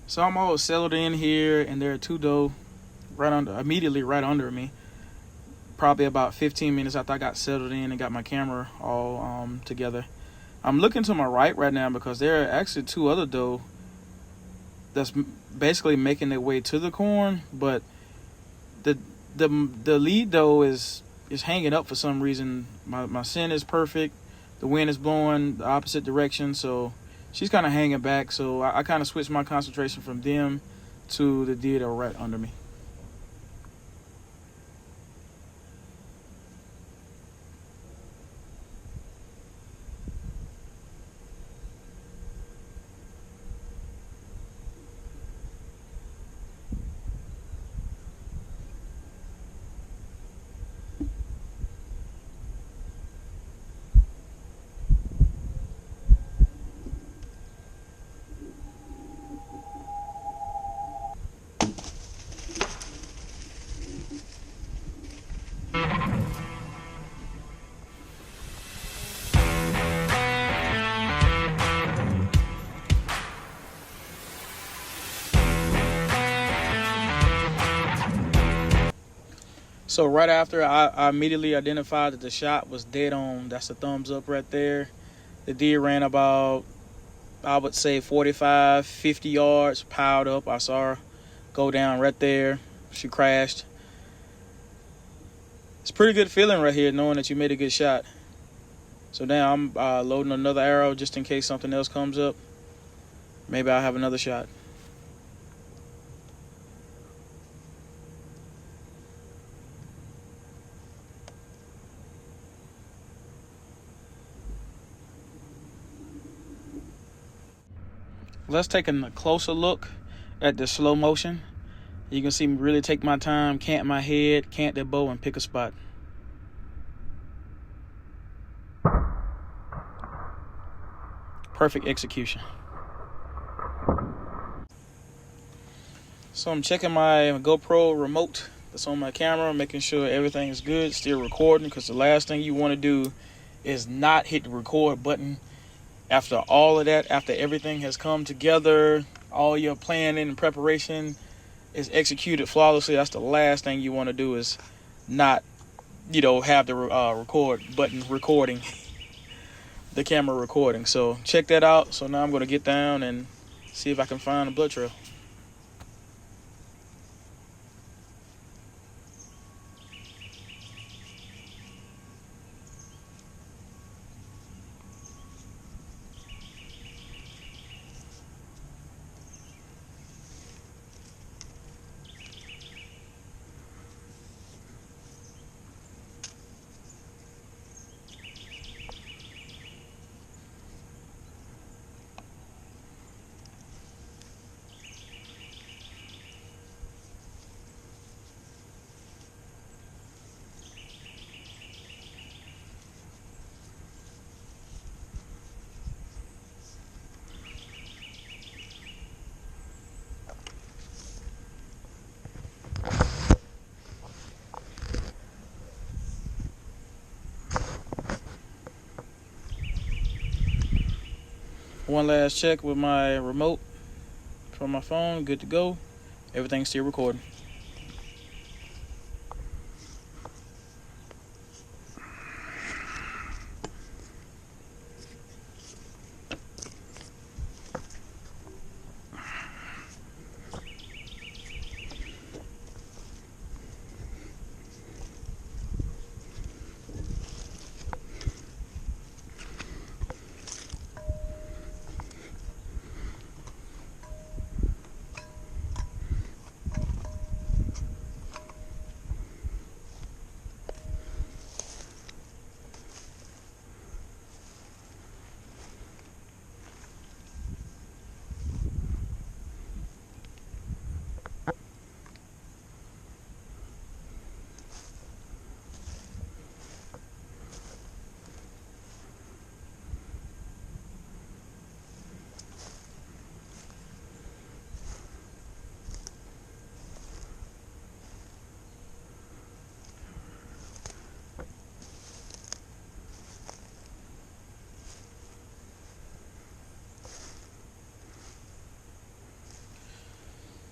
So I'm all settled in here, and there are two doe immediately right under me. Probably about 15 minutes after I got settled in and got my camera all together. I'm looking to my right now because there are actually two other doe that's basically making their way to the corn, but the the lead doe is hanging up for some reason. My scent is perfect. The wind is blowing the opposite direction, so she's kind of hanging back. So I kind of switched my concentration from them to the deer that were right under me. So right after, I immediately identified that the shot was dead on. That's a thumbs up right there. The deer ran about, I would say, 45, 50 yards, piled up. I saw her go down right there. She crashed. It's a pretty good feeling right here knowing that you made a good shot. So now I'm loading another arrow just in case something else comes up. Maybe I'll have another shot. Let's take a closer look at the slow motion. You can see me really take my time, cant my head, cant that bow, and pick a spot. Perfect execution. So I'm checking my GoPro remote that's on my camera, making sure everything is good, still recording, because the last thing you want to do is not hit the record button. After all of that, after everything has come together, all your planning and preparation is executed flawlessly, that's the last thing you want to do is not, have the record button recording, the camera recording. So check that out. So now I'm going to get down and see if I can find a blood trail. One last check with my remote from my phone. Good to go. Everything's still recording.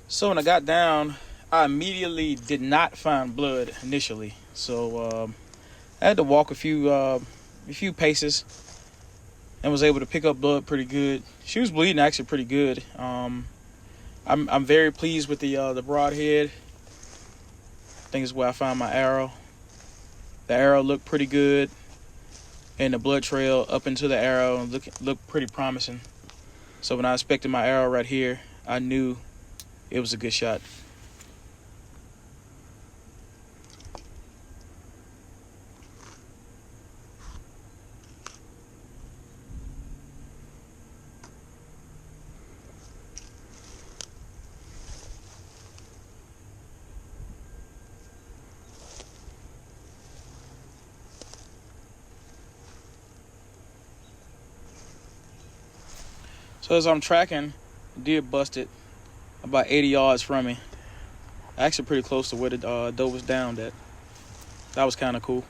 So when I got down, I immediately did not find blood initially. So I had to walk a few paces and was able to pick up blood pretty good. She was bleeding actually pretty good. I'm very pleased with the broadhead. I think it's where I found my arrow. The arrow looked pretty good, and the blood trail up into the arrow looked pretty promising. So when I inspected my arrow right here, I knew it was a good shot. So as I'm tracking, the deer busted about 80 yards from me. Actually pretty close to where the doe was downed at. That was kind of cool.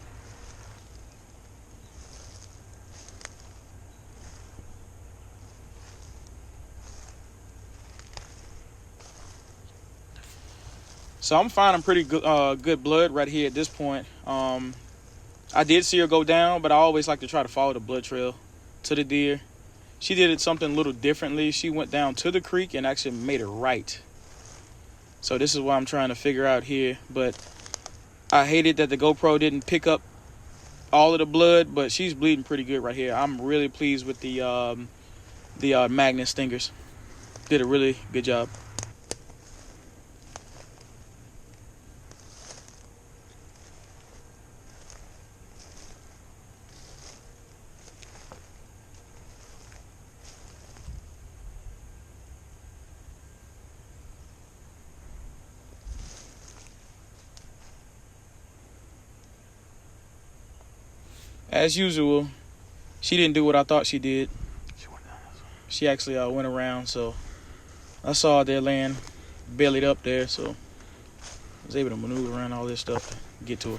So I'm finding pretty good blood right here at this point. I did see her go down, but I always like to try to follow the blood trail to the deer. She did it something a little differently. She went down to the creek and actually made it right. So this is what I'm trying to figure out here. But I hated that the GoPro didn't pick up all of the blood, but she's bleeding pretty good right here. I'm really pleased with the magnet stingers. Did a really good job. As usual, she didn't do what I thought she did. She actually went around, so I saw her there laying bellied up there, so I was able to maneuver around all this stuff to get to her.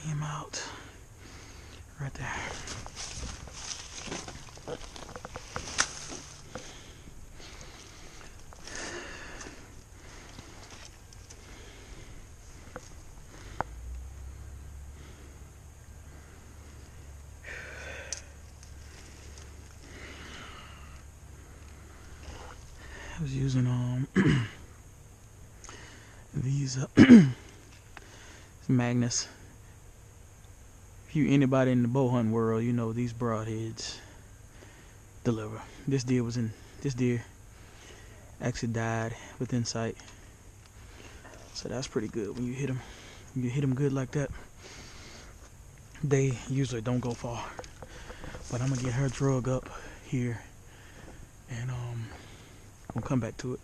Came out right there. I was using these Magnus. If you anybody in the bow hunting world, you know these broadheads deliver. This deer actually died within sight. So that's pretty good when you hit them. When you hit them good like that, they usually don't go far. But I'm gonna get her drug up here, and I'll come back to it.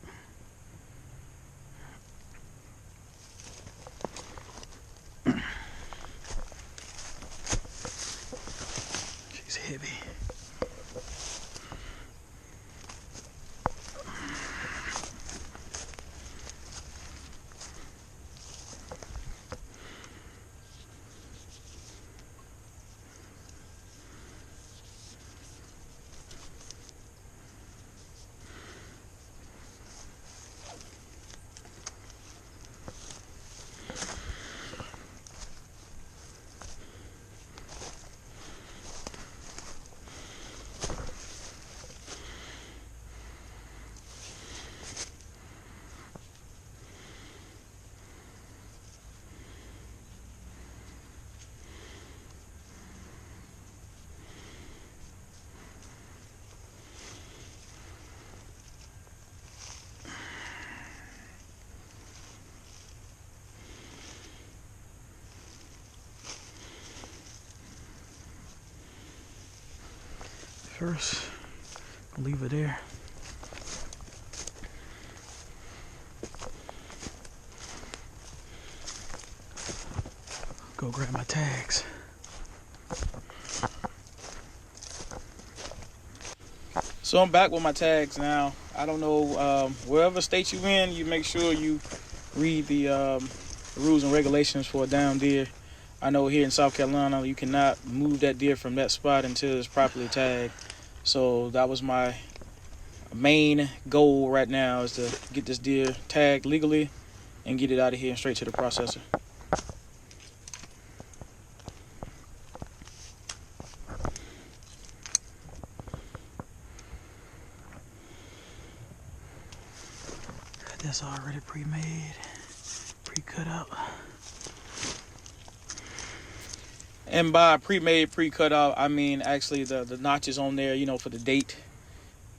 She's heavy. first. I'll leave it there. Go grab my tags. So I'm back with my tags now. I don't know, wherever state you in, you make sure you read the rules and regulations for a down deer. I know here in South Carolina, you cannot move that deer from that spot until it's properly tagged. So that was my main goal right now, is to get this deer tagged legally and get it out of here and straight to the processor. That's already pre-made, pre-cut out. And by pre-made, pre-cut out, I mean actually the notches on there, you know, for the date.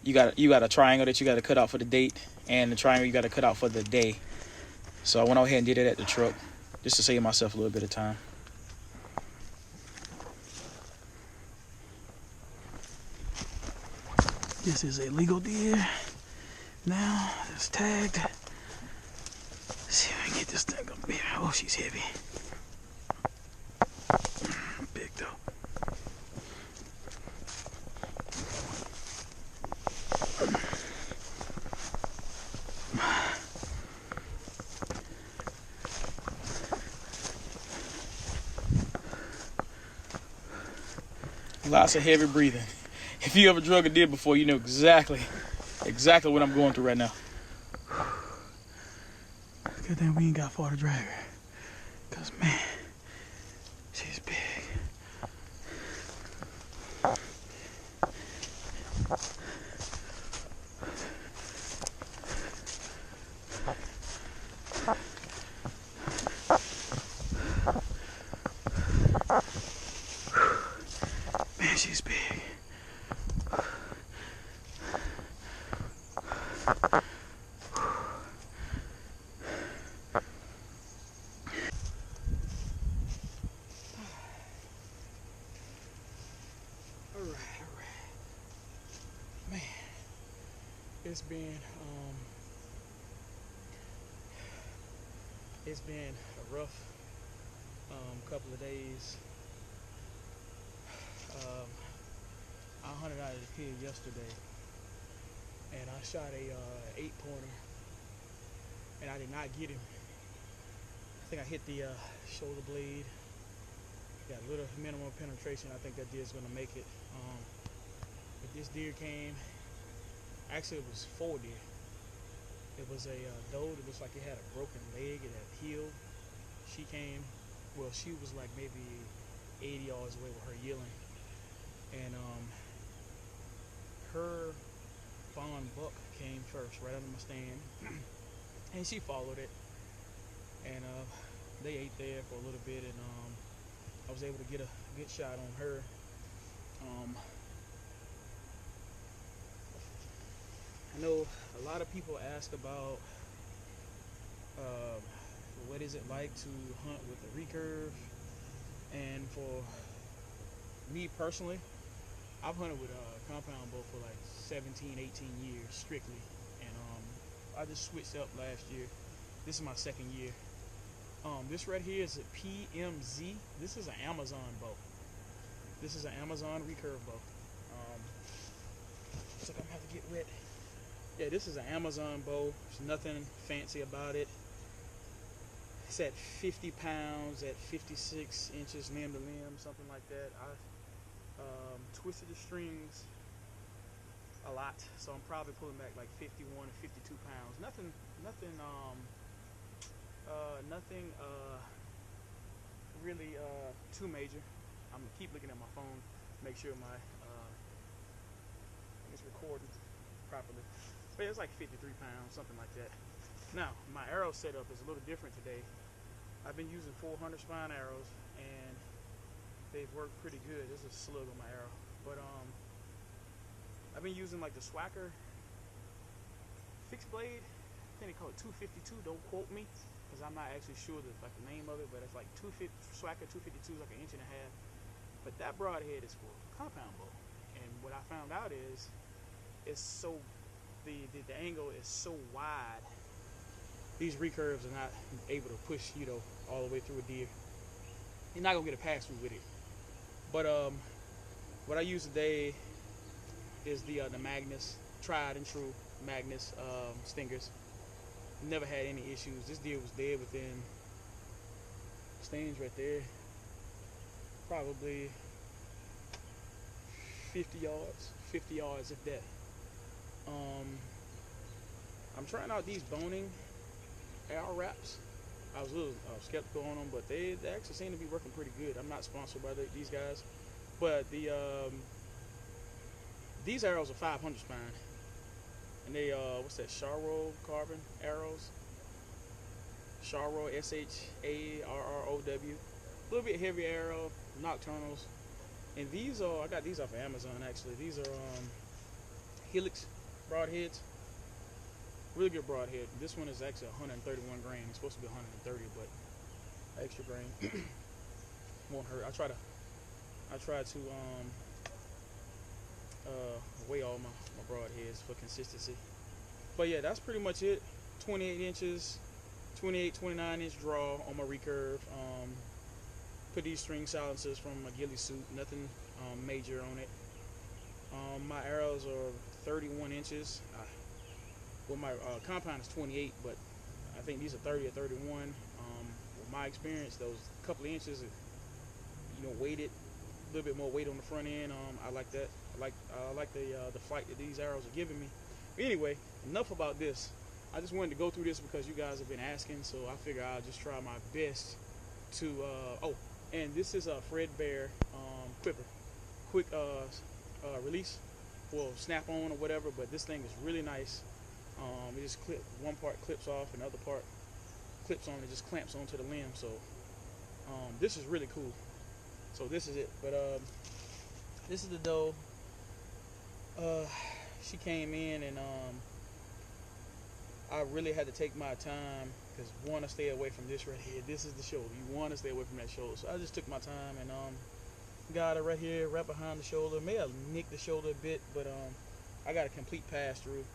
You got a triangle that you got to cut out for the date, and the triangle you got to cut out for the day. So I went out here and did it at the truck, just to save myself a little bit of time. This is a legal deer. Now it's tagged. Let's see if I can get this thing up here. Oh, she's heavy. Big though. Lots of heavy breathing. If you ever drug a deer before, you know exactly what I'm going through right now. Good thing we ain't got far to drag her. Cause man, she's big. Man, she's big. Man, it's been a rough couple of days. I hunted out of the pig yesterday, and I shot a 8-pointer, and I did not get him. I think I hit the shoulder blade. Got a little minimum penetration. I think that deer's gonna make it. But this deer came. Actually, it was 4 deer. It was a doe that looks like it had a broken leg. It had healed. She came. Well, she was like maybe 80 yards away with her yelling, and her fawn buck came first, right under my stand, and she followed it, and they ate there for a little bit, and I was able to get a good shot on her. I know a lot of people ask about what is it like to hunt with a recurve, and for me personally, I've hunted with a compound bow for like 17, 18 years strictly, and I just switched up last year. This is my 2nd year. This right here is a PMZ. This is an Amazon bow. This is an Amazon recurve bow. Looks like I'm gonna have to get wet. Yeah, this is an Amazon bow. There's nothing fancy about it. It's at 50 pounds, at 56 inches limb to limb, something like that. I twisted the strings a lot, so I'm probably pulling back like 51 or 52 pounds. Nothing really too major. I'm gonna keep looking at my phone, make sure my it's recording properly. But it's like 53 pounds, something like that. Now, my arrow setup is a little different today. I've been using 400 spine arrows, and they've worked pretty good. There's a slug on my arrow, but I've been using like the Swacker fixed blade. I think they call it 252. Don't quote me, because I'm not actually sure the name of it, but it's like Swacker 252 is like 1.5 inches. But that broadhead is for compound bow, and what I I found out is it's so the angle is so wide. These recurves are not able to push, you know, all the way through a deer. You're not gonna get a pass through with it. But what I use today is the Magnus, tried and true Magnus stingers. Never had any issues. This deer was dead within stings right there, probably 50 yards if that. I'm trying out these boning arrow wraps. I was a little skeptical on them, but they actually seem to be working pretty good. I'm not sponsored by these guys, but these arrows are 500 spine, and they what's that, Sharrow carbon arrows? Sharrow, SHARROW. A little bit heavy arrow, nocturnals. And these are, I got these off of Amazon actually. These are Helix broadheads. Really good broadhead. This one is actually 131 grain. It's supposed to be 130, but extra grain won't hurt. I try to weigh all my broadheads for consistency. But yeah, that's pretty much it. 28 inches, 28, 29 inch draw on my recurve. Put these string silencers from a ghillie suit, nothing major on it. My arrows are 31 inches. Well, my compound is 28, but I think these are 30 or 31. With my experience, those couple of inches, you know, weighted, a little bit more weight on the front end. I like that. I like the flight that these arrows are giving me. But anyway, enough about this. I just wanted to go through this because you guys have been asking, so I figure I'll just try my best to. Oh, and this is a Fred Bear Clipper, quick release, well, snap on or whatever. But this thing is really nice. It just one part clips off, and the other part clips on. It just clamps onto the limb. So this is really cool. So this is it. But this is the doe. She came in, and I really had to take my time because one, I stay away from this right here. This is the shoulder. You want to stay away from that shoulder. So I just took my time and got her right here, right behind the shoulder. May have nicked the shoulder a bit, but I got a complete pass through.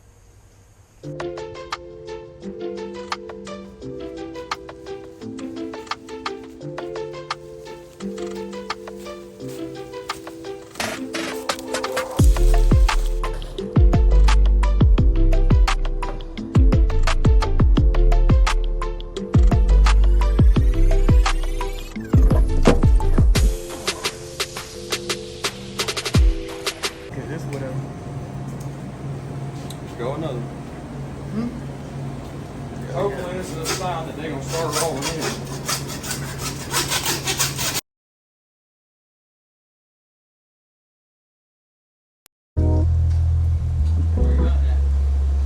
Go another. Hopefully this is a sign that they're gonna start rolling in.